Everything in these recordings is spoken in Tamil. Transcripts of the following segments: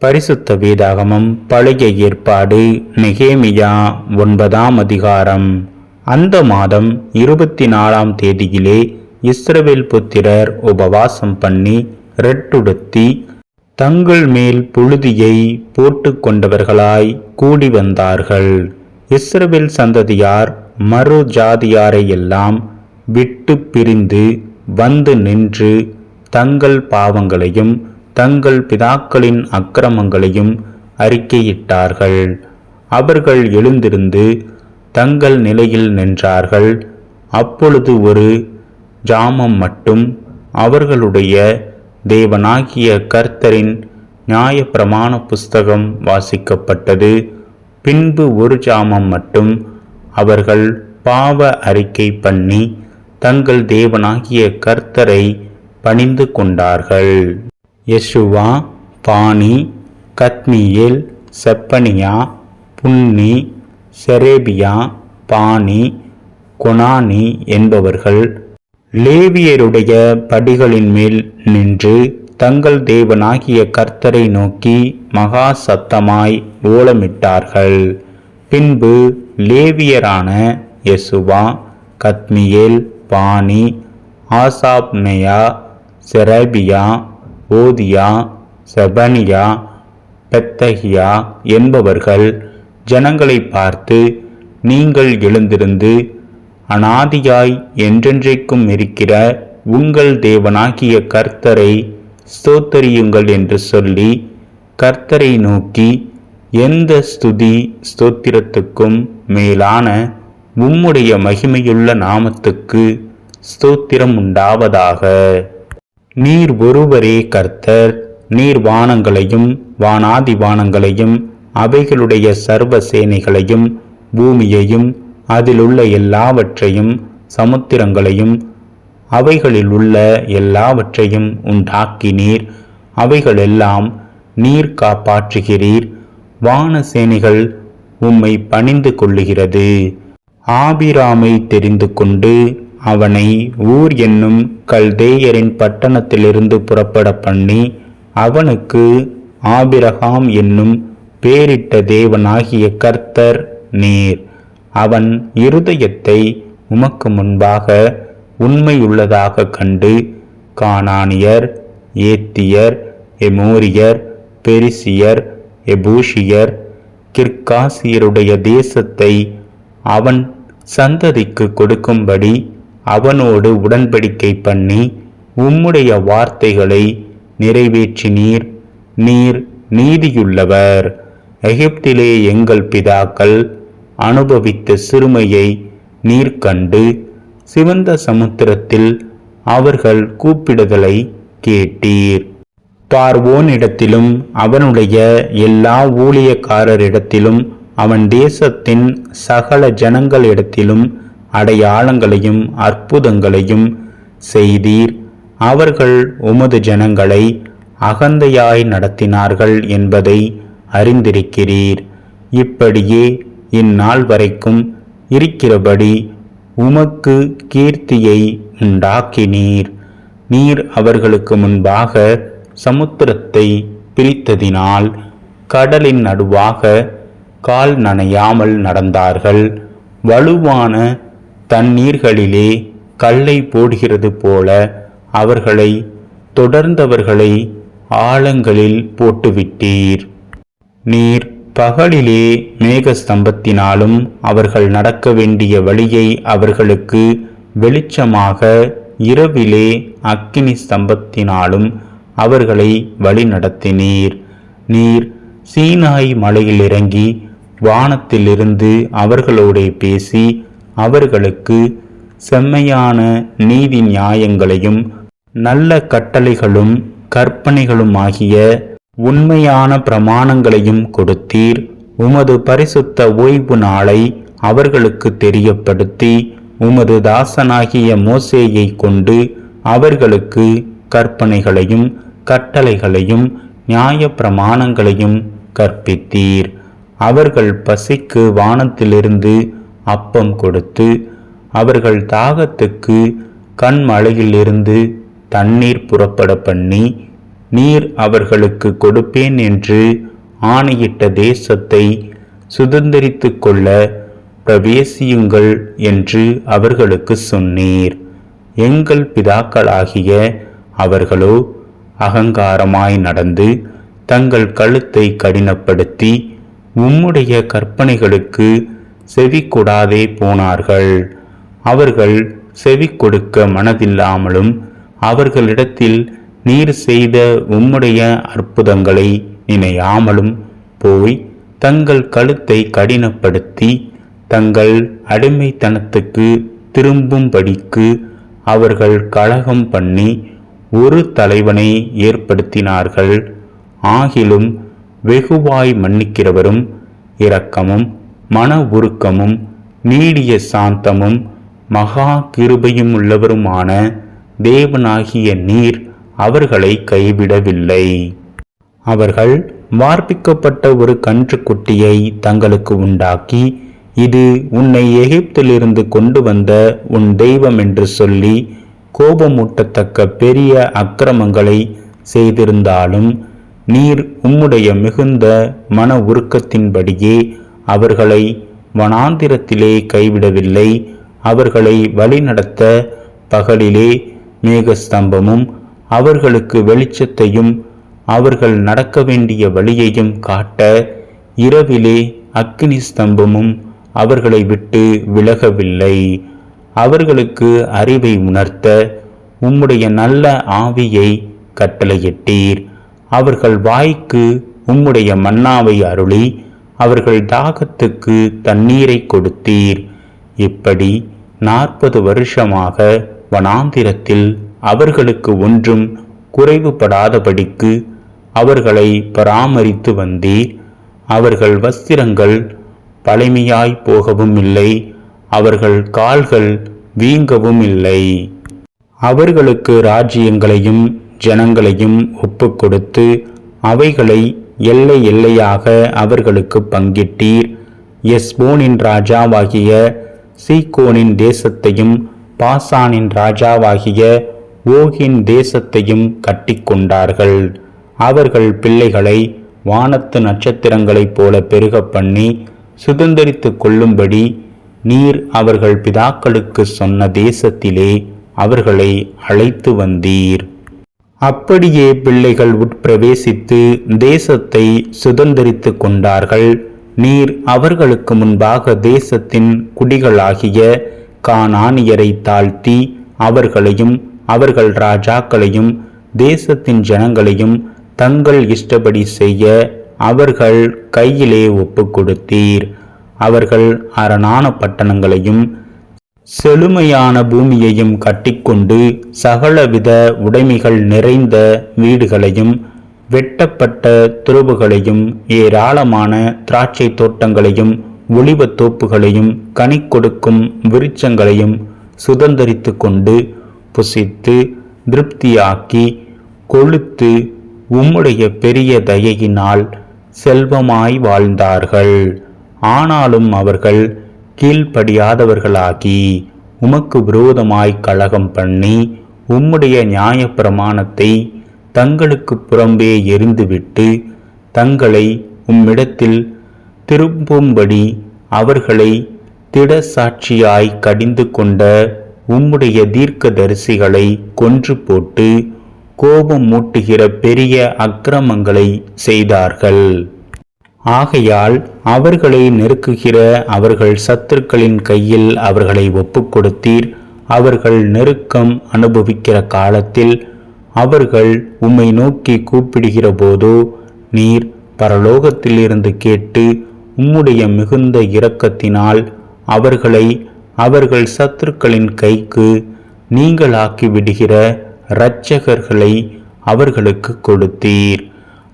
பரிசுத்த வேதாகமம் பழைய ஏற்பாடு நெகேமியா 9ஆம் அதிகாரம். அந்த மாதம் 24ஆம் தேதியிலே இஸ்ரவேல் புத்திரர் உபவாசம் பண்ணி ரெட்டுடுத்தி தங்கள் மேல் புழுதியை போட்டு கொண்டவர்களாய் கூடி வந்தார்கள். இஸ்ரவேல் சந்ததியார் மறு ஜாதியாரை எல்லாம் விட்டு பிரிந்து வந்து நின்று தங்கள் பாவங்களையும் தங்கள் பிதாக்களின் அக்கிரமங்களையும் அறிக்கையிட்டார்கள். அவர்கள் எழுந்திருந்து தங்கள் நிலையில் நின்றார்கள். அப்பொழுது ஒரு ஜாமம் மட்டும் அவர்களுடைய தேவனாகிய கர்த்தரின் நியாயப்பிரமாண புஸ்தகம் வாசிக்கப்பட்டது. பின்பு ஒரு ஜாமம் மட்டும் அவர்கள் பாவ அறிக்கை பண்ணி தங்கள் தேவனாகிய கர்த்தரை பணிந்து கொண்டார்கள். யெசுவா, பானி, கத்மியேல், செப்பனியா, புன்னி, செரேபியா, பானி, கொனானி என்பவர்கள் லேவியருடைய படிகளின் மேல் நின்று தங்கள் தேவனாகிய கர்த்தரை நோக்கி மகா சத்தமாய் ஓலமிட்டார்கள். பின்பு லேவியரான யெசுவா, கத்மியேல், பானி, ஆசாப்நெயா, செரேபியா, ஓதியா, செபனியா, பெத்தகியா என்பவர்கள் ஜனங்களை பார்த்து, நீங்கள் எழுந்திருந்து அநாதியாய் என்றென்றைக்கும் இருக்கிற உங்கள் தேவனாகிய கர்த்தரை ஸ்தோத்தரியுங்கள் என்று சொல்லி கர்த்தரை நோக்கி, எந்த ஸ்துதி ஸ்தோத்திரத்துக்கும் மேலான உம்முடைய மகிமையுள்ள நாமத்துக்கு ஸ்தோத்திரம் உண்டாவதாக. நீர் ஒருவரே கர்த்தர். நீர் வானங்களையும் வானாதி வானங்களையும் அவைகளுடைய சர்வ சேனைகளையும் பூமியையும் அதிலுள்ள எல்லாவற்றையும் சமுத்திரங்களையும் அவைகளில் உள்ள எல்லாவற்றையும் உண்டாக்கினீர். அவைகளெல்லாம் நீர் காப்பாற்றுகிறீர். வான சேனைகள் உம்மை பணிந்து கொள்ளுகிறது. ஆபிராமை தெரிந்து கொண்டு அவனை ஊர் என்னும் கல்தேயரின் பட்டணத்திலிருந்து புறப்பட பண்ணி அவனுக்கு ஆபிரகாம் என்னும் பேரிட்ட தேவனாகிய கர்த்தர் நீர். அவன் இருதயத்தை உமக்கு முன்பாக உண்மையுள்ளதாக கண்டு கானானியர், ஏத்தியர், எமோரியர், பெரிசியர், எபூஷியர், கிர்காசியருடைய தேசத்தை அவன் சந்ததிக்கு கொடுக்கும்படி அவனோடு உடன்படிக்கை பண்ணி உம்முடைய வார்த்தைகளை நிறைவேற்றினீர். நீர் நீதியுள்ளவர். எகிப்திலே எங்கள் பிதாக்கள் அனுபவித்த சிறுமையை நீர் கண்டு சிவந்த சமுத்திரத்தில் அவர்கள் கூப்பிடுதலை கேட்டீர். பார்வோனிடத்திலும் அவனுடைய எல்லா ஊழியக்காரரிடத்திலும் அவன் தேசத்தின் சகல ஜனங்களிடத்திலும் அடையாளங்களையும் அற்புதங்களையும் செய்தீர். அவர்கள் உமது ஜனங்களை அகந்தையாய் நடத்தினார்கள் என்பதை அறிந்திருக்கிறீர். இப்படியே இந்நாள் வரைக்கும் இருக்கிறபடி உமக்கு கீர்த்தியை உண்டாக்கினீர். நீர் அவர்களுக்கு முன்பாக சமுத்திரத்தை பிரித்ததினால் கடலின் நடுவாக கால் நனையாமல் நடந்தார்கள். வலுவான தண்ணீர்களிலே கல்லை போடுகிறது போல அவர்களை தொடர்ந்தவர்களை ஆழங்களில் போட்டுவிட்டீர். நீர் பகலிலே மேகஸ்தம்பத்தினாலும் அவர்கள் நடக்க வேண்டிய வழியை அவர்களுக்கு வெளிச்சமாக, இரவிலே அக்கினி ஸ்தம்பத்தினாலும் அவர்களை வழி நடத்தினீர். நீர் சீனாய் மலையில் இறங்கி வானத்திலிருந்து அவர்களோடு பேசி அவர்களுக்கு செம்மையான நீதி நியாயங்களையும் நல்ல கட்டளைகளும் கற்பனைகளும் ஆகிய உண்மையான பிரமாணங்களையும் கொடுத்தீர். உமது பரிசுத்த ஓய்வு நாளை அவர்களுக்கு தெரியப்படுத்தி உமது தாசனாகிய மோசேயை கொண்டு அவர்களுக்கு கற்பனைகளையும் கட்டளைகளையும் நியாய பிரமாணங்களையும் கற்பித்தீர். அவர்கள் பசிக்கு வானத்திலிருந்து அப்பம் கொடுத்து அவர்கள் தாகத்துக்கு கண்மலையிலிருந்து தண்ணீர் புறப்பட பண்ணி நீர் அவர்களுக்கு கொடுப்பேன் என்று ஆணையிட்ட தேசத்தை சுதந்தரித்து கொள்ள பிரவேசியுங்கள் என்று அவர்களுக்கு சொன்னீர். எங்கள் பிதாக்களாகிய அவர்களோ அகங்காரமாய் நடந்து தங்கள் கழுத்தை கடினப்படுத்தி உம்முடைய கற்பனைகளுக்கு செவி கொடாதே போனார்கள். அவர்கள் செவி கொடுக்க மனதில்லாமலும் அவர்களிடத்தில் நீர் செய்த உம்முடைய அற்புதங்களை நினையாமலும் போய் தங்கள் கழுத்தை கடினப்படுத்தி தங்கள் அடிமைத்தனத்துக்கு திரும்பும்படிக்கு அவர்கள் கலகம் பண்ணி ஒரு தலைவனை ஏற்படுத்தினார்கள். ஆகிலும் வெகுவாய் மன்னிக்கிறவரும் இரக்கமும் மன உருக்கமும் நீடிய சாந்தமும் மகா கிருபையும் உள்ளவருமான தேவனாகிய நீர் அவர்களை கைவிடவில்லை. அவர்கள் வார்ப்பிக்கப்பட்ட ஒரு கன்றுக்குட்டியை தங்களுக்கு உண்டாக்கி, இது உன்னை எகிப்திலிருந்து கொண்டு வந்த உன் தெய்வம் என்று சொல்லி கோபமூட்டத்தக்க பெரிய அக்கிரமங்களை செய்திருந்தாலும் நீர் உம்முடைய மிகுந்த மன உருக்கத்தின்படியே அவர்களை வனாந்திரத்திலே கைவிடவில்லை. அவர்களை வழிநடத்த பகலிலே மேகஸ்தம்பமும் அவர்களுக்கு வெளிச்சத்தையும் அவர்கள் நடக்க வேண்டிய வழியையும் காட்ட இரவிலே அக்கினி ஸ்தம்பமும் அவர்களை விட்டு விலகவில்லை. அவர்களுக்கு அறிவை உணர்த்த உம்முடைய நல்ல ஆவியை கட்டளையிட்டீர். அவர்கள் வாய்க்கு உம்முடைய மன்னாவை அருளி அவர்கள் தாகத்துக்கு தண்ணீரை கொடுத்தீர். இப்படி 40 வருஷமாக வனாந்திரத்தில் அவர்களுக்கு ஒன்றும் குறைவுபடாதபடிக்கு அவர்களை பராமரித்து வந்தீர். அவர்கள் வஸ்திரங்கள் பழைமையாய் போகவும் இல்லை, அவர்கள் கால்கள் வீங்கவும் இல்லை. அவர்களுக்கு ராஜ்யங்களையும் ஜனங்களையும் ஒப்புக் கொடுத்து அவைகளை எல்லை எல்லையாக அவர்களுக்கு பங்கிட்டீர். எஸ்போனின் ராஜாவாகிய சீகோனின் தேசத்தையும் பாசானின் ராஜாவாகிய ஓகின் தேசத்தையும் கட்டிக்கொண்டார்கள். அவர்கள் பிள்ளைகளை வானத்து நட்சத்திரங்களைப் போல பெருக பண்ணி சுதந்தரித்து கொள்ளும்படி நீர் அவர்கள் பிதாக்களுக்கு சொன்ன தேசத்திலே அவர்களை அழைத்து வந்தீர். அப்படியே பிள்ளைகள் உட்பிரவேசித்து தேசத்தை சுதந்தரித்து கொண்டார்கள். நீர் அவர்களுக்கு முன்பாக தேசத்தின் குடிகளாகிய கானானியரை தாழ்த்தி அவர்களையும் அவர்கள் ராஜாக்களையும் தேசத்தின் ஜனங்களையும் தங்கள் இஷ்டப்படி செய்ய அவர்கள் கையிலே ஒப்புக் கொடுத்தீர். அவர்கள் அரணான பட்டணங்களையும் செழுமையான பூமியையும் கட்டிக்கொண்டு சகலவித உடைமைகள் நிறைந்த வீடுகளையும் வெட்டப்பட்ட துருவுகளையும் ஏராளமான திராட்சை தோட்டங்களையும் ஒலிவத் தோப்புகளையும் கனி கொடுக்கும் விருட்சங்களையும் சுதந்தரித்து கொண்டு புசித்து திருப்தியாக்கி கொழுத்து உம்முடைய பெரிய தயையினால் செல்வமாய் வாழ்ந்தார்கள். ஆனாலும் அவர்கள் கீழ்ப்படியாதவர்களாகி உமக்கு விரோதமாய் கலகம் பண்ணி உம்முடைய நியாயப்பிரமாணத்தை தங்களுக்கு புறம்பே எறிந்துவிட்டு தங்களை உம்மிடத்தில் திரும்பும்படி அவர்களை திடசாட்சியாய் கடிந்து கொண்ட உம்முடைய தீர்க்கதரிசிகளை கொன்று போட்டு கோபம் மூட்டுகிற பெரிய அக்கிரமங்களை செய்தார்கள். ஆகையால் அவர்களை நெருக்குகிற அவர்கள் சத்துருக்களின் கையில் அவர்களை ஒப்புக் கொடுத்தீர். அவர்கள் நெருக்கம் அனுபவிக்கிற காலத்தில் அவர்கள் உம்மை நோக்கி கூப்பிடுகிற போதோ நீர் பரலோகத்திலிருந்து கேட்டு உம்முடைய மிகுந்த இரக்கத்தினால் அவர்களை அவர்கள் சத்துருக்களின் கைக்கு நீங்களாக்கி விடுகிற இரட்சகர்களை அவர்களுக்கு கொடுத்தீர்.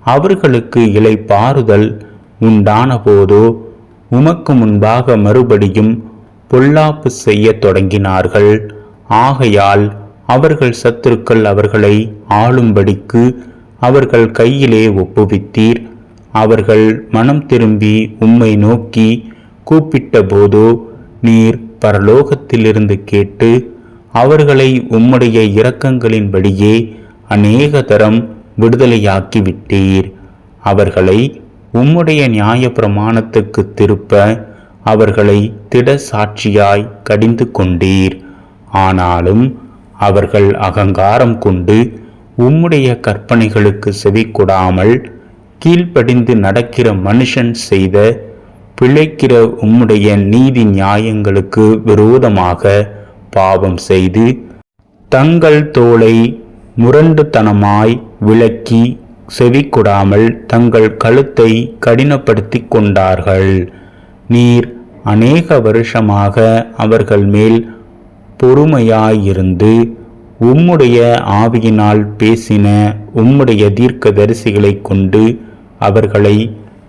அவர்களுக்கு இளைப்பாறுதல் உண்டான போதோ உமக்கு முன்பாக மறுபடியும் பொல்லாப்பு செய்ய தொடங்கினார்கள். ஆகையால் அவர்கள் சத்துருக்கள் அவர்களை ஆளும்படிக்கு அவர்கள் கையிலே ஒப்புவித்தீர். அவர்கள் மனம் திரும்பி உம்மை நோக்கி கூப்பிட்ட போதோ நீர் பரலோகத்திலிருந்து கேட்டு அவர்களை உம்முடைய இரக்கங்களின்படியே அநேக தரம் விடுதலையாக்கிவிட்டீர். அவர்களை உம்முடைய நியாய பிரமாணத்துக்கு திருப்ப அவர்களை திட சாட்சியாய் கடிந்து கொண்டீர். ஆனாலும் அவர்கள் அகங்காரம் கொண்டு உம்முடைய கற்பனைகளுக்கு செவிகொடாமல் கீழ்ப்படிந்து நடக்கிற மனுஷன் செய்த பிழைக்கிற உம்முடைய நீதி நியாயங்களுக்கு விரோதமாக பாவம் செய்து தங்கள் தோளை முரண்டுத்தனமாய் விலக்கி செவிகொடாமல் தங்கள் கழுத்தை கடினப்படுத்தி கொண்டார்கள். நீர் அநேக வருஷமாக அவர்கள் மேல் பொறுமையாயிருந்து உம்முடைய ஆவியினால் பேசின உம்முடைய தீர்க்கதரிசிகளை கொண்டு அவர்களை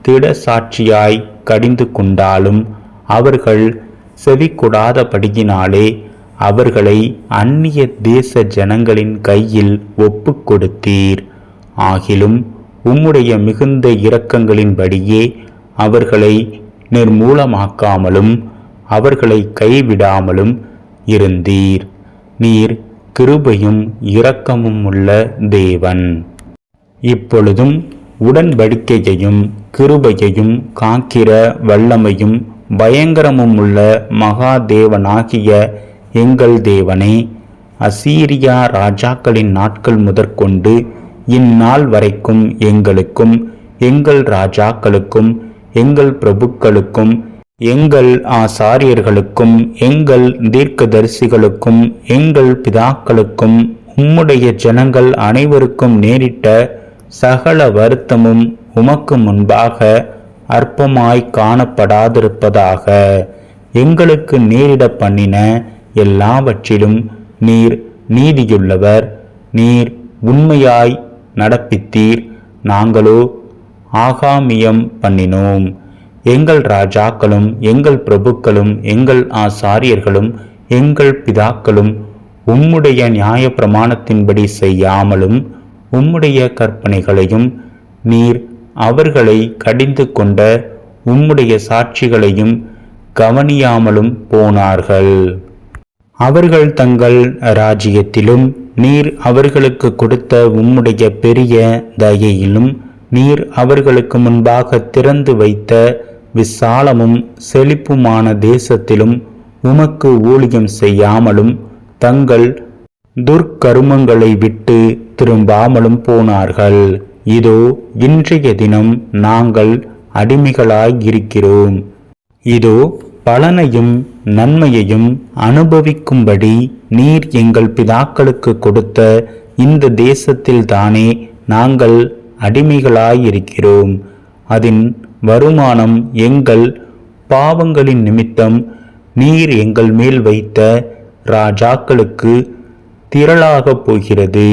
திட சாட்சியாய் கடிந்து கொண்டாலும் அவர்கள் செவிகொடாதபடியினாலே அவர்களை அந்நிய தேச ஜனங்களின் கையில் ஒப்பு கொடுத்தீர். ஆகிலும் உம்முடைய மிகுந்த இரக்கங்களின்படியே அவர்களை நிர்மூலமாக்காமலும் அவர்களை கைவிடாமலும் இருந்தீர். நீர் கிருபையும் இரக்கமும் உள்ள தேவன். இப்பொழுதும் உடன்படிக்கையையும் கிருபையையும் காக்கிற வல்லமையும் பயங்கரமும் உள்ள மகாதேவனாகிய எங்கள் தேவனே, அசீரியா ராஜாக்களின் நாட்கள் முதற்கொண்டு இந்நாள் வரைக்கும் எங்களுக்கும் எங்கள் ராஜாக்களுக்கும் எங்கள் பிரபுக்களுக்கும் எங்கள் ஆசாரியர்களுக்கும் எங்கள் தீர்க்கதரிசிகளுக்கும் எங்கள் பிதாக்களுக்கும் உம்முடைய ஜனங்கள் அனைவருக்கும் நேரிட்ட சகல வருத்தமும் உமக்கு முன்பாக அற்பமாய் காணப்படாதிருப்பதாக. எங்களுக்கு நேரிட பண்ணின எல்லாவற்றிலும் நீர் நீதியுள்ளவர். நீர் உண்மையாய் நடப்பித்தீர். நாங்களோ ஆகாமியம் பண்ணினோம். எங்கள் ராஜாக்களும் எங்கள் பிரபுக்களும் எங்கள் ஆசாரியர்களும் எங்கள் பிதாக்களும் உம்முடைய நியாய பிரமாணத்தின்படி செய்யாமலும் உம்முடைய கற்பனைகளையும் நீர் அவர்களை கடிந்து கொண்ட உம்முடைய சாட்சிகளையும் கவனியாமலும் போனார்கள். அவர்கள் தங்கள் ராஜ்யத்திலும் நீர் அவர்களுக்கு கொடுத்த உம்முடைய பெரிய தயையிலும் நீர் அவர்களுக்கு முன்பாக திறந்து வைத்த விசாலமும் செழிப்புமான தேசத்திலும் உமக்கு ஊழியம் செய்யாமலும் தங்கள் துர்க்கருமங்களை விட்டு திரும்பாமலும் போனார்கள். இதோ இன்றைய தினம் நாங்கள் அடிமைகளாயிருக்கிறோம். இதோ பலனையும் நன்மையையும் அனுபவிக்கும்படி நீர் எங்கள் பிதாக்களுக்கு கொடுத்த இந்த தேசத்தில் தானே நாங்கள் அடிமைகளாயிருக்கிறோம். அதன் வருமானம் எங்கள் பாவங்களின் நிமித்தம் நீர் எங்கள் மேல் வைத்த ராஜாக்களுக்கு திரளாக போகிறது.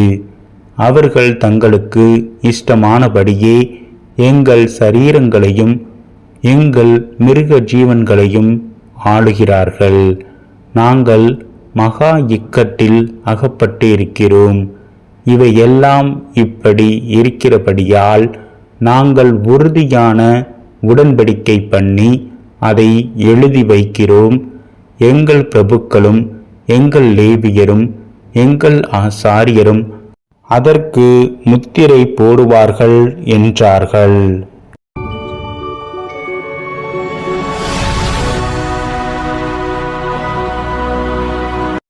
அவர்கள் தங்களுக்கு இஷ்டமானபடியே எங்கள் சரீரங்களையும் எங்கள் மிருக ஜீவன்களையும் ஆளுகிறார்கள். நாங்கள் மகா இக்கட்டில் அகப்பட்டு இருக்கிறோம். இவையெல்லாம் இப்படி இருக்கிறபடியால் நாங்கள் உறுதியான உடன்படிக்கை பண்ணி அதை எழுதி வைக்கிறோம். எங்கள் பிரபுக்களும் எங்கள் லேவியரும் எங்கள் ஆசாரியரும் அதற்கு முத்திரை போடுவார்கள் என்றார்கள்.